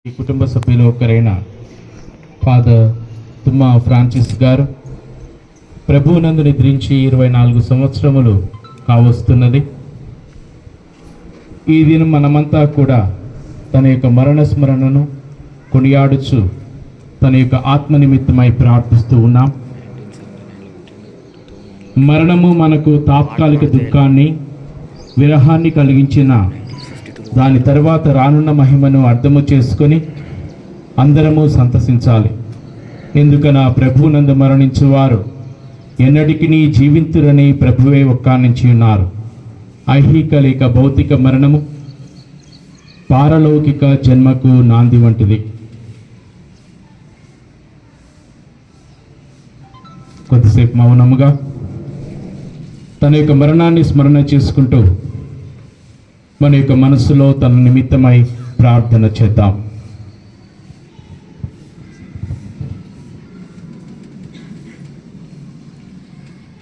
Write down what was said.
ఈ కుటుంబ సభ్యులు ఒకరైన ఫాదర్ తుమ్మా ఫ్రాన్సిస్ గారు ప్రభువునందు నిద్రించి 24 సంవత్సరములు కావస్తున్నది. ఈ దినం మనమంతా కూడా తన యొక్క మరణ స్మరణను కొనియాడుచు తన యొక్క ఆత్మ నిమిత్తమై ప్రార్థిస్తూ ఉన్నాం. మరణము మనకు తాత్కాలిక దుఃఖాన్ని, విరహాన్ని కలిగించిన దాని తర్వాత రానున్న మహిమను అర్థము చేసుకొని అందరము సంతసించాలి. ఎందుకనా ప్రభువునందు మరణించువారు ఎన్నటికి జీవింతురని ప్రభువే ఒక్కానించి ఉన్నారు. ఐహిక లేక భౌతిక మరణము పారలౌకిక జన్మకు నాంది వంటిది. కొద్దిసేపు మౌనముగా తన యొక్క మరణాన్ని స్మరణ చేసుకుంటూ మన యొక్క మనసులో తన నిమిత్తమై ప్రార్థన చేద్దాం.